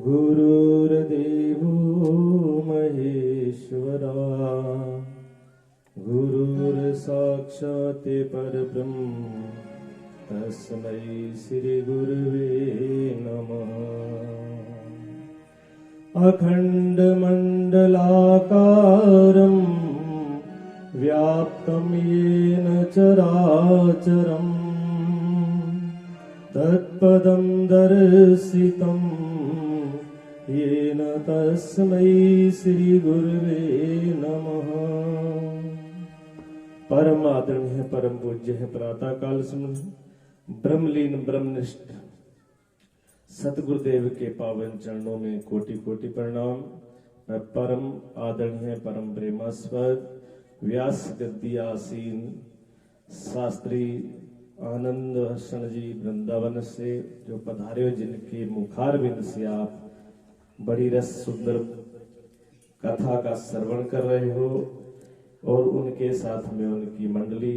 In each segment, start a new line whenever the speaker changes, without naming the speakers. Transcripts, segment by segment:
गुरुर्देवो महेश्वरा गुरुर्साक्षात् परब्रह्म तस्मै श्री गुरुवे नमः। अखण्डमण्डलाकारं व्याप्तं येन चराचरम् तत्पदं दर्शितं येन तस्मै श्री गुरुवे नमः। परम आदरणीय परम पूज्य है प्रातः काल समय ब्रह्मलीन ब्रह्मनिष्ठ सतगुरुदेव के पावन चरणों में कोटि कोटि प्रणाम। मैं परम आदरणीय परम प्रेमास्पद व्यास गद्दी आसीन शास्त्री आनंद हर्षण जी वृंदावन से जो पधारे हो, जिनके मुखारविंद से आप बड़ी रस सुंदर कथा का श्रवण कर रहे हो और उनके साथ में उनकी मंडली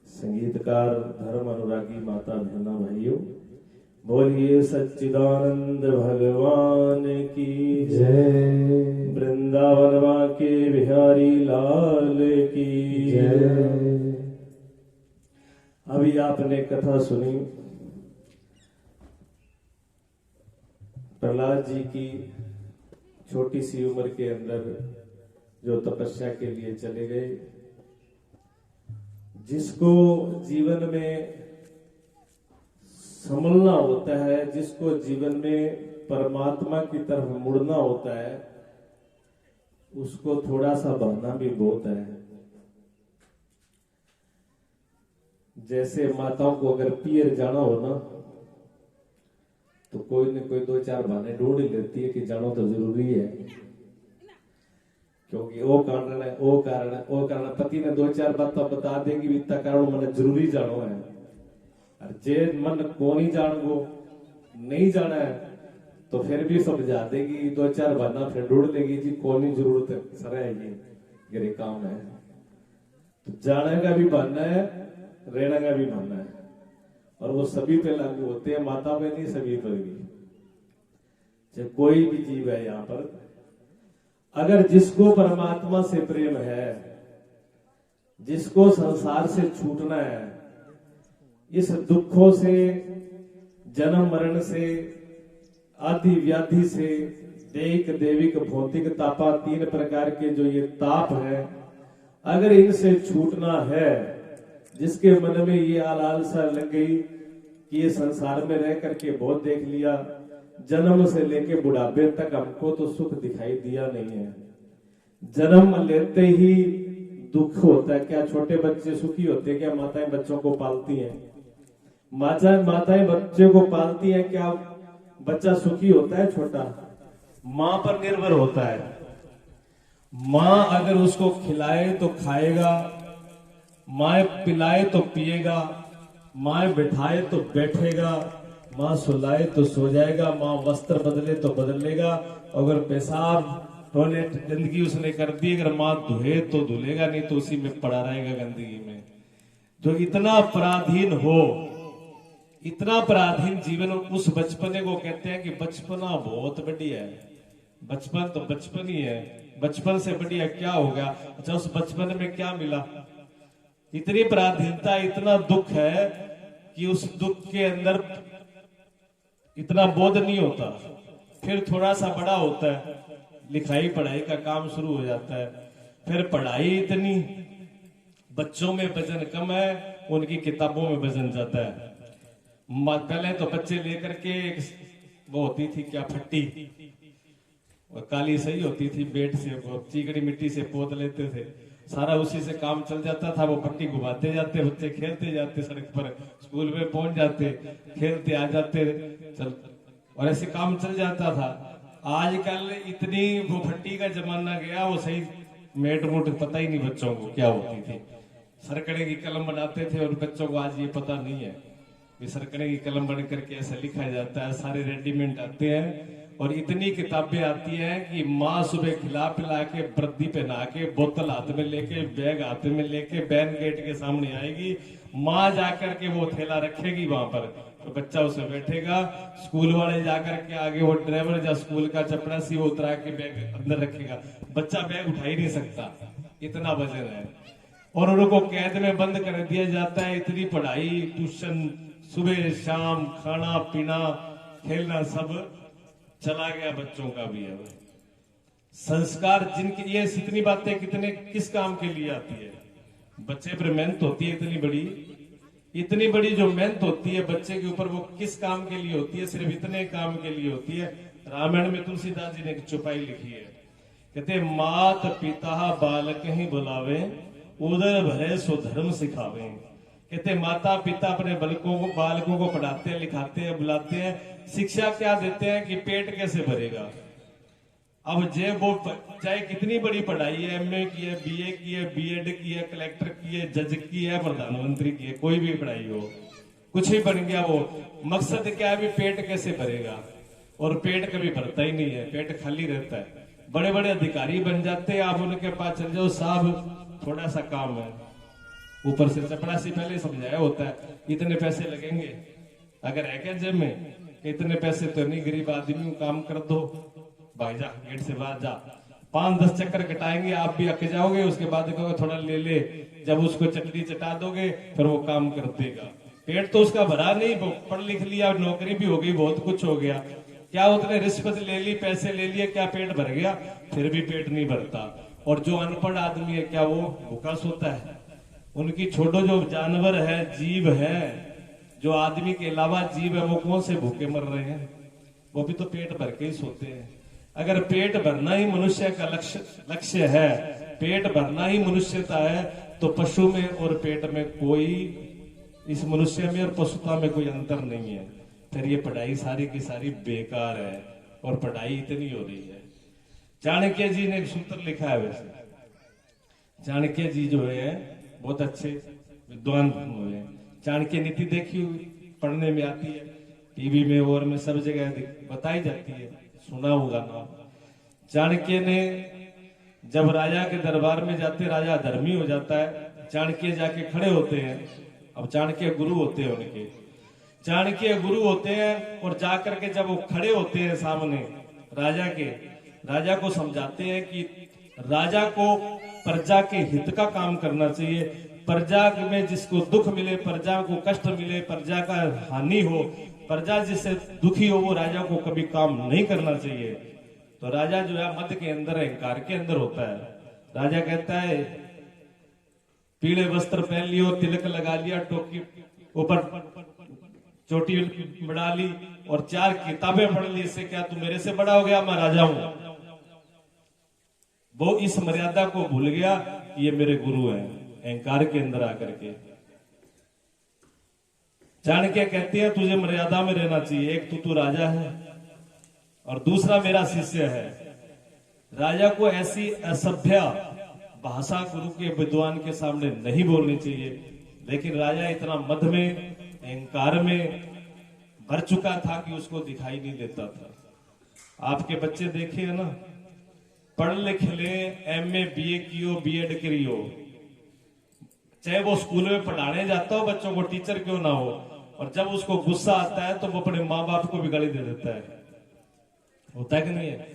संगीतकार धर्म अनुरागी माता बहना भाइयों, बोलिए सच्चिदानंद भगवान की जय। वृंदावन मां के बिहारी लाल की जय। अभी आपने कथा सुनी प्रहलाद जी की, छोटी सी उम्र के अंदर जो तपस्या के लिए चले गए, जिसको जीवन में संभलना होता है, जिसको जीवन में परमात्मा की तरफ मुड़ना होता है, उसको थोड़ा सा बहना भी बहुत है। जैसे माताओं को अगर पियर जाना हो ना, तो कोई न कोई दो चार बहाने ढूंढ ही लेती है कि जाना तो जरूरी है, क्योंकि वो कारण है, वो कारण है, वो कारण है। पति ने दो चार बात तो बता देंगी, इतना कारण मन जरूरी जानो है। और जे मन को नहीं जान वो नहीं जाना है तो फिर भी समझा देगी, दो चार बहाना फिर ढूंढ लेगी जी कौन ही जरूरत है, सर है ये काम है। तो जाने का भी बहाना है, रहने का भी बहाना है, और वो सभी पे लागू होते हैं, माता पे नहीं सभी पर भी। चाहे कोई भी जीव है यहाँ पर, अगर जिसको परमात्मा से प्रेम है, जिसको संसार से छूटना है, इस दुखों से, जन्म मरण से, आदि व्याधि से, देहिक देविक भौतिक तापा, तीन प्रकार के जो ये ताप है, अगर इनसे छूटना है, जिसके मन में ये लालसा लग गई कि ये संसार में रह करके बहुत देख लिया, जन्म से लेके बुढ़ापे तक हमको तो सुख दिखाई दिया नहीं है, जन्म लेते ही दुख होता है। क्या छोटे बच्चे सुखी होते हैं? क्या माताएं बच्चों को पालती हैं? माताएं बच्चे को पालती हैं, क्या बच्चा सुखी होता है? छोटा मां पर निर्भर होता है। मां अगर उसको खिलाए तो खाएगा, माँ पिलाए तो पिएगा, माँ बिठाए तो बैठेगा, माँ सुलाए तो सो जाएगा, माँ वस्त्र बदले तो बदलेगा, अगर पेशाब टॉयलेट गंदगी उसने कर दी, अगर माँ धुए तो धुलेगा, नहीं तो उसी में पड़ा रहेगा गंदगी में। जो इतना पराधीन हो, इतना पराधीन जीवन, उस बचपने को कहते हैं कि बचपना बहुत बढ़िया है। बचपन तो बचपन ही है, बचपन से बढ़िया क्या होगा? अच्छा, उस बचपन में क्या मिला? इतनी पराधीनता, इतना दुख है कि उस दुख के अंदर इतना बोध नहीं होता। फिर थोड़ा सा बड़ा होता है, लिखाई पढ़ाई का काम शुरू हो जाता है, फिर पढ़ाई इतनी, बच्चों में वजन कम है, उनकी किताबों में वजन ज्यादा है। पहले तो बच्चे लेकर के वो होती थी क्या, फट्टी, और काली सही होती थी, बेट से चीकड़ी मिट्टी से पोत लेते थे, सारा उसी से काम चल जाता था। वो पट्टी घुमाते जाते, बच्चे खेलते जाते, सड़क पर स्कूल में पहुंच जाते, खेलते आ जाते, चल, और ऐसे काम चल जाता था। आजकल इतनी वो फट्टी का जमाना गया, वो सही मेट मोट पता ही नहीं बच्चों को क्या होती थी। सरकड़े की कलम बनाते थे और बच्चों को आज ये पता नहीं है कि सरकड़े की कलम बन करके ऐसा लिखा जाता है। सारे रेडीमेड आते हैं और इतनी किताबें आती हैं कि माँ सुबह खिला पिला के, वर्दी पहना के, बोतल हाथ में लेके, बैग हाथ में लेके बैन गेट के सामने आएगी, माँ जाकर के वो थैला रखेगी वहां पर तो बच्चा उसमें बैठेगा, स्कूल वाले जाकर के आगे वो ड्राइवर या स्कूल का चपरासी वो उतरा के बैग अंदर रखेगा, बच्चा बैग उठा ही नहीं सकता, इतना वजन है। और उनको कैद में बंद कर दिया जाता है। इतनी पढ़ाई, ट्यूशन, सुबह शाम, खाना पीना, खेलना सब चला गया बच्चों का भी है। संस्कार जिनके ये इतनी बातें कितने किस काम के लिए आती है, बच्चे पर मेहनत होती है इतनी बड़ी जो मेहनत होती है बच्चे के ऊपर, वो किस काम के लिए होती है? सिर्फ इतने काम के लिए होती है। रामायण में तुलसीदास जी ने एक चौपाई लिखी है, कहते मात पिता बालक ही बुलावे, उदर भरे सो धर्म सिखावे। कहते माता पिता अपने बालकों को पढ़ाते हैं, लिखाते हैं, बुलाते हैं, शिक्षा क्या देते हैं कि पेट कैसे भरेगा। अब जे वो चाहे कितनी बड़ी पढ़ाई है, एमए की है, बीए की है, बीएड की है, कलेक्टर की है, जज की है, प्रधानमंत्री की है, कोई भी पढ़ाई हो, कुछ भी बन गया, वो मकसद क्या है भी पेट कैसे भरेगा। और पेट कभी भरता ही नहीं है, पेट खाली रहता है। बड़े बड़े अधिकारी बन जाते हैं, आप उनके पास चल जाओ, साहब थोड़ा सा काम है, ऊपर से चपरासी पहले समझाया होता है इतने पैसे लगेंगे, अगर है क्या जेब में, इतने पैसे तो नहीं, गरीब आदमी काम कर दो, भाई जा गेट से बाहर जा, 5-10 चक्कर कटाएंगे, आप भी अक जाओगे, उसके बाद कहोगे थोड़ा ले ले, जब उसको चटनी चटा दोगे फिर वो काम कर देगा। पेट तो उसका भरा नहीं, पढ़ लिख लिया, नौकरी भी हो गई, बहुत कुछ हो गया, क्या उसने रिश्वत ले ली, पैसे ले लिए, क्या पेट भर गया? फिर भी पेट नहीं भरता। और जो अनपढ़ आदमी है, क्या वो भूखा सोता है? उनकी छोड़ो, जो जानवर है, जीव है, जो आदमी के अलावा जीव है, वो कौन से भूखे मर रहे हैं? वो भी तो पेट भर के ही सोते हैं। अगर पेट भरना ही मनुष्य का लक्ष्य है, पेट भरना ही मनुष्यता है, तो पशु में और पेट में कोई, इस मनुष्य में और पशुता में कोई अंतर नहीं है। फिर ये पढ़ाई सारी की सारी बेकार है, और पढ़ाई इतनी हो रही है। चाणक्य जी ने एक सूत्र लिखा है, वैसे चाणक्य जी जो है बहुत अच्छे विद्वान हुए हैं। चाणक्य नीति देखी हुई, पढ़ने में आती है, टीवी में और में सब जगह बताई जाती है, सुना होगा नाम। चाणक्य ने जब राजा के दरबार में जाते, राजा धर्मी हो जाता है, चाणक्य जाके खड़े होते हैं। अब चाणक्य गुरु होते हैं उनके, चाणक्य गुरु होते हैं, और जाकर के जब वो खड़े होते हैं सामने राजा के, राजा को समझाते हैं कि राजा को प्रजा के हित का काम करना चाहिए, प्रजा में जिसको दुख मिले, प्रजा को कष्ट मिले, प्रजा का हानि हो, प्रजा जिससे दुखी हो, वो राजा को कभी काम नहीं करना चाहिए। तो राजा जो है मद के अंदर, अहंकार के अंदर होता है। राजा कहता है पीले वस्त्र पहन लियो, तिलक लगा लिया, टोपी ऊपर चोटी बढ़ा ली, और 4 किताबें पढ़ ली, इससे क्या तू मेरे से बड़ा हो गया, मैं राजा हूं। वो इस मर्यादा को भूल गया, ये मेरे गुरु हैं, अहंकार के अंदर आकर के। चाणक्य कहते हैं तुझे मर्यादा में रहना चाहिए, एक तो तू राजा है और दूसरा मेरा शिष्य है। राजा को ऐसी असभ्य भाषा गुरु के विद्वान के सामने नहीं बोलनी चाहिए, लेकिन राजा इतना मद में, अहंकार में भर चुका था कि उसको दिखाई नहीं देता था। आपके बच्चे देखे है ना, पढ़ लिख ले, एमए बीए कियो, बीएड करियो, चाहे वो स्कूल में पढ़ाने जाता हो बच्चों को, टीचर क्यों ना हो, और जब उसको गुस्सा आता है तो वो अपने माँ बाप को भी गाली दे देता है। होता है कि नहीं है?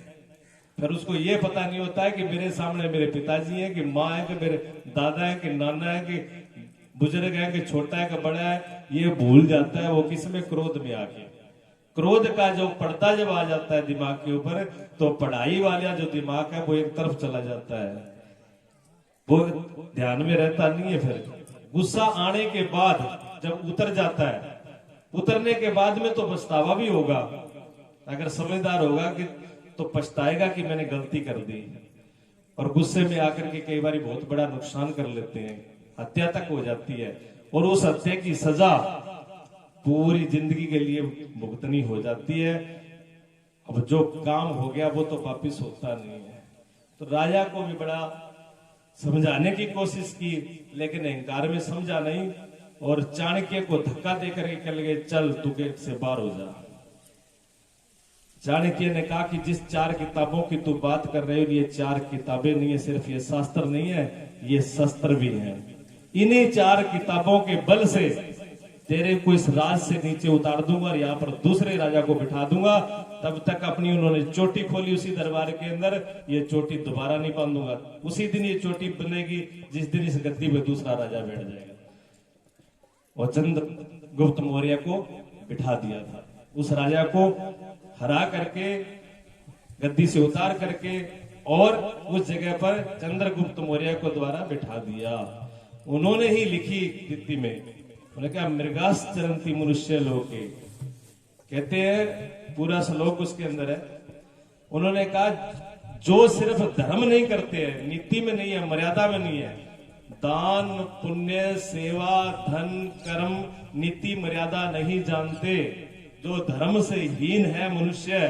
फिर उसको ये पता नहीं होता है कि मेरे सामने मेरे पिताजी हैं, कि माँ है, कि मेरे दादा है, कि नाना है, कि बुजुर्ग है, कि छोटा है, कि बड़ा है, ये भूल जाता है। वो किसमें? क्रोध में आके। क्रोध का जो पर्दा जब आ जाता है दिमाग के ऊपर, तो पढ़ाई वाला जो दिमाग है वो एक तरफ चला जाता है, वो ध्यान में रहता नहीं है। फिर गुस्सा आने के बाद जब उतर जाता है, उतरने के बाद में तो पछतावा भी होगा, अगर समझदार होगा कि तो पछताएगा कि मैंने गलती कर दी। और गुस्से में आकर के कई बार बहुत बड़ा नुकसान कर लेते हैं, हत्या तक हो जाती है, और उस हत्या की सजा पूरी जिंदगी के लिए भुगतनी हो जाती है। अब जो काम हो गया वो तो वापिस होता नहीं है। तो राजा को भी बड़ा समझाने की कोशिश की, लेकिन अहंकार में समझा नहीं, और चाणक्य को धक्का देकर के कह लगे चल तू गेट से बाहर हो जा। चाणक्य ने कहा कि जिस 4 किताबों की तू बात कर रहे हो, ये 4 किताबें नहीं है, सिर्फ ये शास्त्र नहीं है, ये शस्त्र भी है। इन्हीं 4 किताबों के बल से तेरे को इस राज से नीचे उतार दूंगा और यहाँ पर दूसरे राजा को बिठा दूंगा। तब तक अपनी उन्होंने चोटी खोली उसी दरबार के अंदर, ये चोटी दोबारा नहीं बांधूंगा। उसी दिन ये चोटी बनेगी जिस दिन इस गद्दी पे दूसरा राजा बैठ जाएगा। और चंद्रगुप्त मौर्य को बिठा दिया था। उस राजा को हरा करके गद्दी से उतार करके और उस जगह पर चंद्रगुप्त मौर्य को द्वारा बिठा दिया। उन्होंने ही लिखी दित्ती में, उन्होंने कहा मृगाश्चरन्ति मनुष्य लोके, कहते हैं पूरा श्लोक उसके अंदर है। उन्होंने कहा जो सिर्फ धर्म नहीं करते हैं, नीति में नहीं है, मर्यादा में नहीं है, दान पुण्य सेवा धन कर्म नीति मर्यादा नहीं जानते, जो धर्म से हीन है मनुष्य,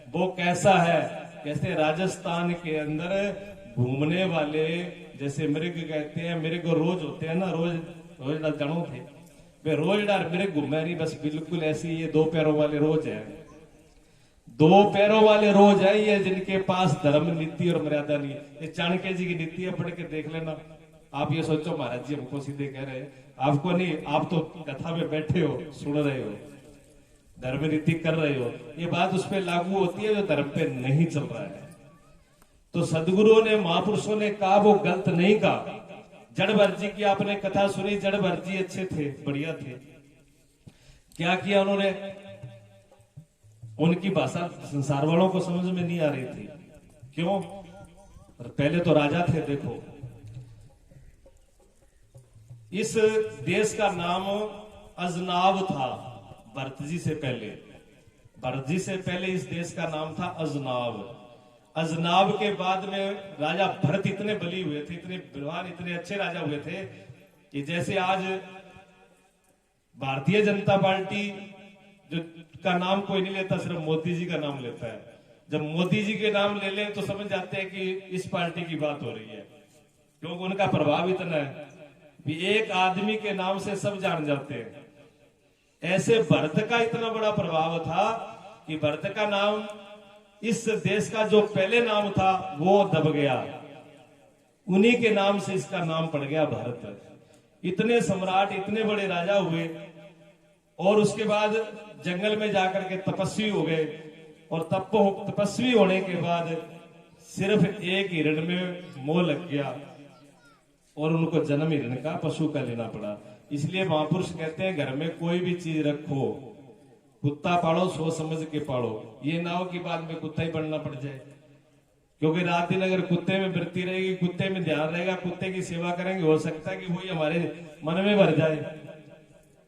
वो कैसा है, कैसे राजस्थान के अंदर घूमने वाले, जैसे मृग कहते हैं, मृग रोज होते हैं ना, रोज जड़ों थे वे रोज डार मृग घूमे नहीं, बस बिल्कुल ऐसी ये दो पैरों वाले रोज है, दो पैरों वाले रोज है ये, जिनके पास धर्म नीति और मर्यादा नहीं है। ये चाणक्य जी की नीति है, पढ़ के देख लेना। आप ये सोचो महाराज जी हमको सीधे कह रहे हैं, आपको नहीं, आप तो कथा में बैठे हो, सुन रहे हो, धर्म नीति कर रहे हो, ये बात उस पर लागू होती है जो धर्म पे नहीं चल रहा है। तो सदगुरुओं ने महापुरुषों ने कहा वो गलत नहीं कहा। जड़भर जी की आपने कथा सुनी, जड़भर जी अच्छे थे, बढ़िया थे। क्या किया उन्होंने, उनकी भाषा संसार वालों को समझ में नहीं आ रही थी। क्यों? पहले तो राजा थे। देखो इस देश का नाम अजनाब था भरत जी से पहले। भरत जी से पहले इस देश का नाम था अजनाब। अजनाब के बाद में राजा भरत इतने बली हुए थे, इतने विद्वान, इतने अच्छे राजा हुए थे कि जैसे आज भारतीय जनता पार्टी जो का नाम कोई नहीं लेता, सिर्फ मोदी जी का नाम लेता है। जब मोदी जी के नाम ले ले तो समझ जाते हैं कि इस पार्टी की बात हो रही है, क्योंकि उनका प्रभाव इतना है कि एक आदमी के नाम से सब जान जाते हैं। ऐसे भरत का इतना बड़ा प्रभाव था कि भरत का नाम इस देश का जो पहले नाम था वो दब गया, उन्हीं के नाम से इसका नाम पड़ गया भारत। इतने सम्राट, इतने बड़े राजा हुए और उसके बाद जंगल में जाकर के तपस्वी हो गए, और तपस्वी होने के बाद सिर्फ एक हिरण में मोह लग गया और उनको जन्म हिरण का, पशु का लेना पड़ा। इसलिए महापुरुष कहते हैं घर में कोई भी चीज रखो, कुत्ता पालो सोच समझ के पालो, ये ना हो कि बाद में कुत्ता ही बनना पड़ जाए। क्योंकि रात दिन अगर कुत्ते में वृत्ति रहेगी, कुत्ते में ध्यान रहेगा, कुत्ते की सेवा करेंगे, हो सकता है कि वही हमारे मन में भर जाए।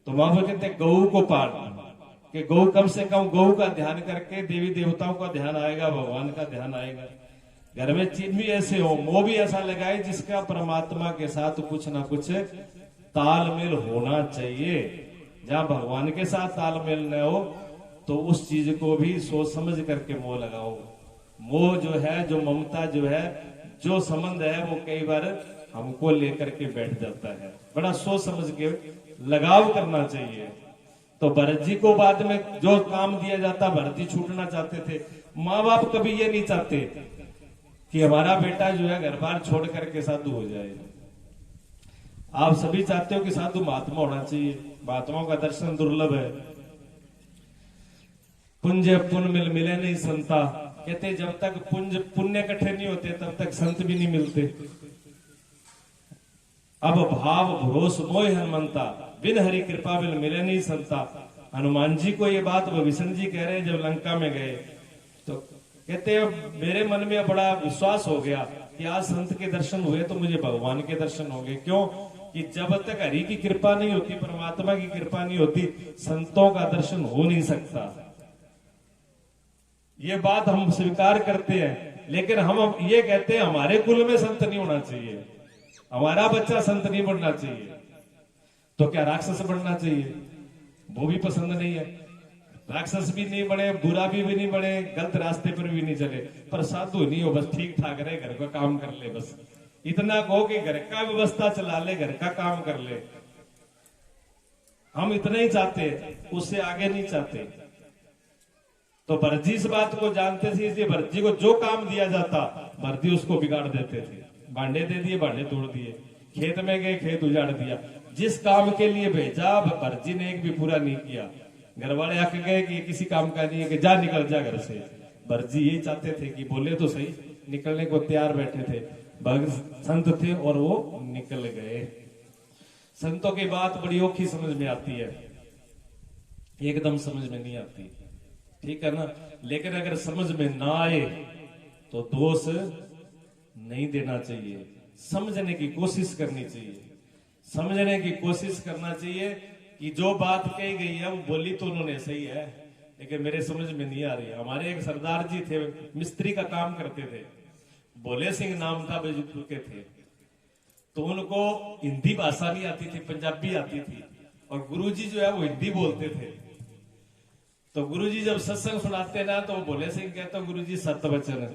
तो महापुरुष कहते हैं गऊ को पाल, कि गऊ कम से कम गऊ का ध्यान करके देवी देवताओं का ध्यान आएगा, भगवान का ध्यान आएगा। घर में चीज भी ऐसे हो, मोह भी ऐसा लगाए जिसका परमात्मा के साथ कुछ ना कुछ तालमेल होना चाहिए। जहां भगवान के साथ तालमेल न हो तो उस चीज को भी सोच समझ करके मोह लगाओ। मोह जो है, जो ममता जो है, जो संबंध है, वो कई बार हमको लेकर के बैठ जाता है। बड़ा सोच समझ के लगाव करना चाहिए। तो भरत जी को बाद में जो काम दिया जाता, भरत जी छूटना चाहते थे। माँ बाप कभी ये नहीं चाहते कि हमारा बेटा जो है घर बार छोड़ करके साधु हो जाए। आप सभी चाहते हो कि साधु महात्मा होना चाहिए। महात्माओं का दर्शन दुर्लभ है। पुंज पुण्य मिले नहीं संता, कहते जब तक पुण्य इकट्ठे नहीं होते तब तक संत भी नहीं मिलते। अब भाव भरोस मोह हनुमंता, बिन हरि कृपा बिन मिले नहीं संता। हनुमान जी को ये बात भविष्य जी कह रहे हैं जब लंका में गए, तो कहते हैं मेरे मन में बड़ा विश्वास हो गया कि आज संत के दर्शन हुए तो मुझे भगवान के दर्शन होंगे। क्यों? कि जब तक हरि की कृपा नहीं होती, परमात्मा की कृपा नहीं होती, संतों का दर्शन हो नहीं सकता। ये बात हम स्वीकार करते हैं, लेकिन हम ये कहते हैं हमारे कुल में संत नहीं होना चाहिए, हमारा बच्चा संत नहीं बनना चाहिए। तो क्या राक्षस बनना चाहिए? वो भी पसंद नहीं है। राक्षस भी नहीं बने, बुरा भी नहीं बने, गलत रास्ते पर भी नहीं चले, पर साधु नहीं हो, बस ठीक ठाक रहे, घर का काम कर ले, बस इतना कहो कि घर का व्यवस्था चला ले, घर का काम कर ले। हम इतना ही चाहते, उससे आगे नहीं चाहते। तो भरत जी इस बात को जानते थे, इसलिए भरत जी को जो काम दिया जाता भरत जी उसको बिगाड़ देते थे। भांडे दे दिए, भांडे तोड़ दिए, खेत में गए, खेत उजाड़ दिया। जिस काम के लिए भेजा भरजी ने एक भी पूरा नहीं किया। घर वाले आके गए कि ये किसी काम का नहीं है, कि जा निकल जा घर से। भरजी यही चाहते थे कि बोले तो सही, निकलने को तैयार बैठे थे। भगत संत थे और वो निकल गए। संतों की बात बड़ी औखी समझ में आती है, एकदम समझ में नहीं आती, ठीक है ना। लेकिन अगर समझ में ना आए तो दोष नहीं देना चाहिए, समझने की कोशिश करनी चाहिए। समझने की कोशिश करना चाहिए कि जो बात कही गई है वो बोली तो उन्होंने सही है, लेकिन मेरे समझ में नहीं आ रही है। हमारे एक सरदार जी थे, मिस्त्री का काम करते थे, भोले सिंह नाम था, बेजूपुर के थे। तो उनको हिंदी भाषा नहीं आती थी, पंजाबी आती थी, और गुरुजी जो है वो हिंदी बोलते थे। तो गुरुजी जब सत्संग सुनाते ना तो भोले सिंह कहते गुरुजी सत्य वचन।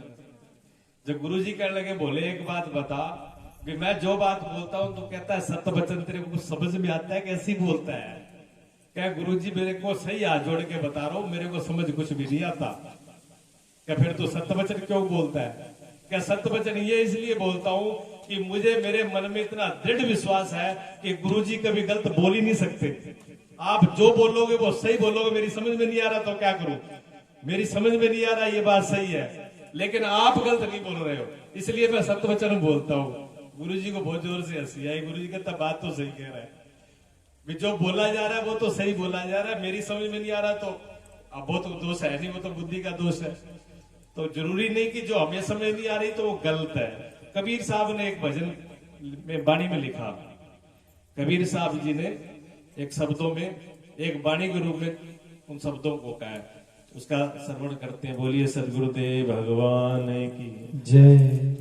जब गुरुजी कहने लगे भोले एक बात बता, कि मैं जो बात बोलता हूं तो कहता है सत्य वचन, तेरे को कुछ समझ में आता है कैसी बोलता है? क्या गुरुजी मेरे को सही हाथ जोड़ के बता रहा हूं, मेरे को समझ कुछ भी नहीं आता। क्या फिर तू सत्य वचन क्यों बोलता है? क्या सत्य वचन ये इसलिए बोलता हूं कि मुझे मेरे मन में इतना दृढ़ विश्वास है कि गुरुजी कभी गलत बोल ही नहीं सकते। आप जो बोलोगे वो सही बोलोगे, मेरी समझ में नहीं आ रहा तो क्या करूं? मेरी समझ में नहीं आ रहा, ये बात सही है, लेकिन आप गलत नहीं बोल रहे हो, इसलिए मैं सत्य वचन बोलता हूं। गुरुजी को बहुत जोर से हंसी आई। गुरुजी कहता बात तो सही कह रहा है, जो बोला जा रहा है वो तो सही बोला जा रहा है, मेरी समझ में नहीं आ रहा तो अब वो तो दोष है नहीं, वो तो बुद्धि का दोष है। तो जरूरी नहीं कि जो हमें समझ नहीं आ रही तो वो गलत है। कबीर साहब ने एक भजन में वाणी में लिखा, कबीर साहब जी ने एक शब्दों में, एक वाणी के रूप में उन शब्दों को कहा, उसका श्रवण करते हैं। बोलिए सदगुरुदेव भगवान की
जय।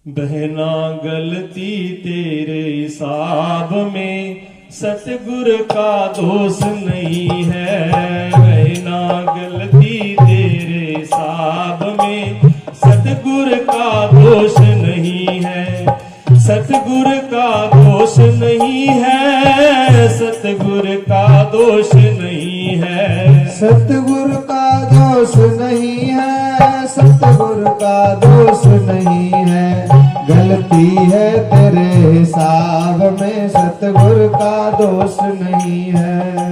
बहना गलती तेरे हिसाब में सतगुर का दोष नहीं है। बहना गलती तेरे हिसाब में सतगुर का दोष नहीं है। सतगुर का दोष नहीं है, सतगुर का दोष नहीं है।
सतगुर का दोष नहीं है, सतगुर का दोष नहीं है। गलती है तेरे हिसाब में, सतगुर का दोष नहीं है।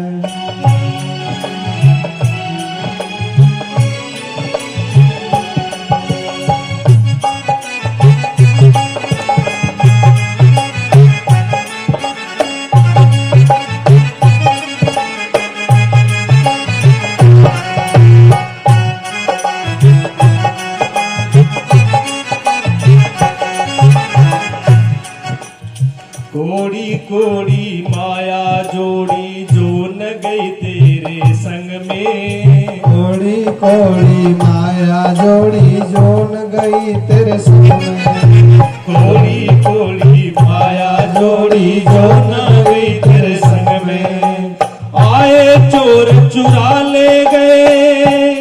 कोड़ी कोड़ी माया जोड़ी जो न गई तेरे संग में।
कोड़ी कोड़ी माया जोड़ी जो न गई तेरे संग में।
कोड़ी कोड़ी माया जोड़ी जो न गई तेरे संग में। आए चोर चुरा ले गए,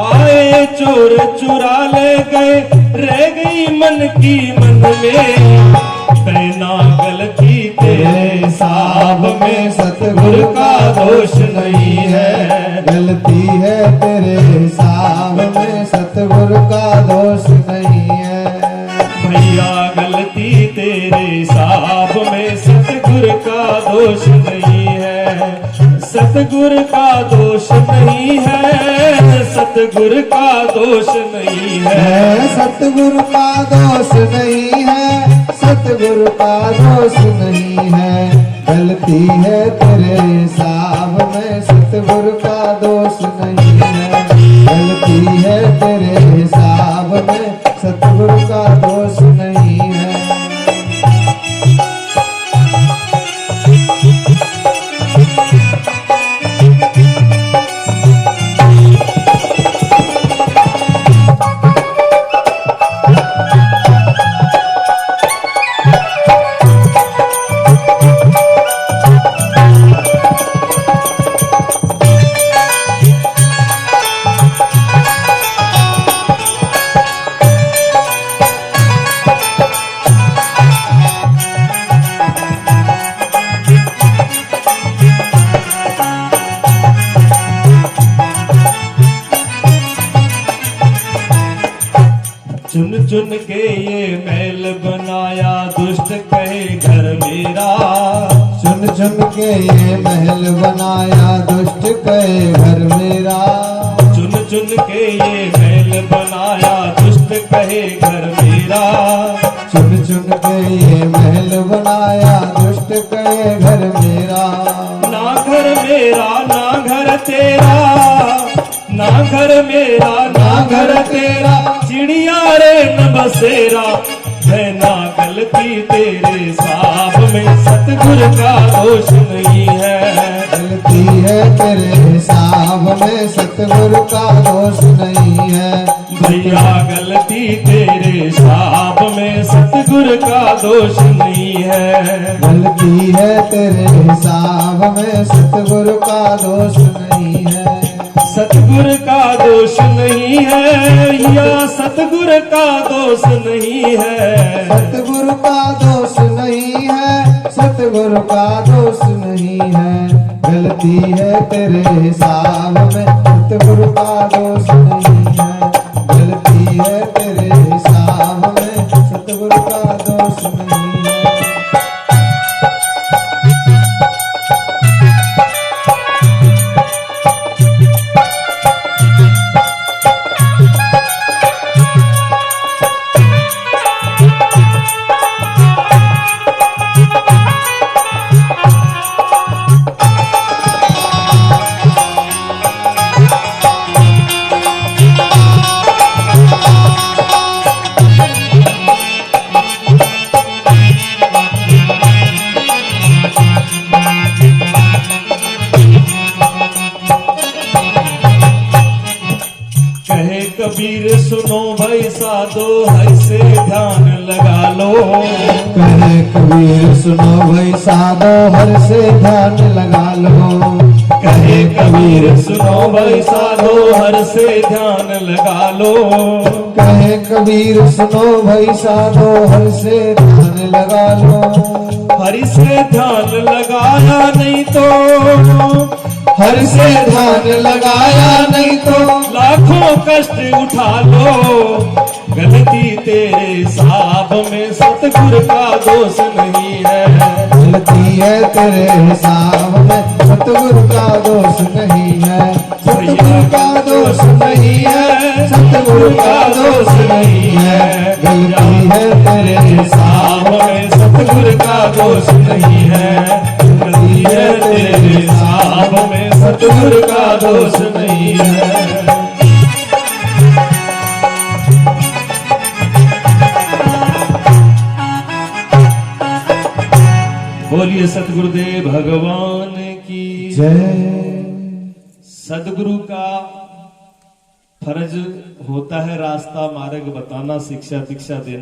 आए चोर चुरा ले गए, रह गई मन की मन में। बहना गलती तेरे हिसाब में, सतगुर का दोष नहीं है।
गलती है तेरे हिसाब में, सतगुर का दोष नहीं है।
भैया गलती तेरे हिसाब में, सतगुर का दोष नहीं है। सतगुर का दोष नहीं है, सतगुर का दोष नहीं है।
सतगुर का दोष नहीं है, सतगुर का दोष नहीं है। गलती है तेरे हिसाब में, सतगुर का दोष नहीं है। गलती है तेरे हिसाब में, सतगुर का दोष नहीं है।
चुन चुन के ये महल बनाया दुष्ट कहे घर मेरा।
चुन चुन के ये महल बनाया दुष्ट कहे घर मेरा।
चुन चुन के ये महल बनाया दुष्ट कहे घर मेरा।
चुन चुन के ये महल बनाया दुष्ट कहे घर मेरा।
ना घर मेरा ना घर तेरा, ना घर मेरा ना घर तेरा, चिड़िया रे न बसेरा। है ना गलती तेरे साहब में, सतगुर का दोष नहीं है।
गलती है तेरे हिसाब में, सतगुरु का दोष नहीं है।
भैया गलती तेरे साहब में, सतगुर का दोष नहीं है।
गलती है तेरे हिसाब में, सतगुरु का दोष नहीं है।
सतगुर का दोष नहीं है, या सतगुर का दोष नहीं है।
सतगुरु का दोष नहीं है, सतगुरु का दोष नहीं है। गलती है तेरे हिसाब में, सतगुरु का दोष नहीं है। गलती है तेरे हिसाब में, सतगुरु का दोष नहीं है।
कबीर सुनो भाई साधो, ऐसे ध्यान लगा लो।
कहे कबीर सुनो भाई साधो, हर से ध्यान लगा लो।
कहे कबीर सुनो भाई साधो, हर से ध्यान लगा लो।
कहे कबीर सुनो भाई साधो, हर से ध्यान लगा लो।
हरि से ध्यान लगाया नहीं तो,
हर से ध्यान लगाया नहीं तो,
लाखों कष्ट उठा लो। गलती तेरे साहब में, सतगुर का दोष नहीं है।
गलती है तेरे हिसाब में, सतगुरु का दोष नहीं है। सतगुरु का दोष नहीं है, सतगुरु का दोष नहीं है। गलती है तेरे
हिसाब में, सतगुर का दोष नहीं है। गलती है तेरे हिसाब में, सतगुर का दोष नहीं है। बोलिए सतगुरुदेव भगवान की
जय।
सदगुरु का फर्ज होता है रास्ता मार्ग बताना, शिक्षा दीक्षा देना।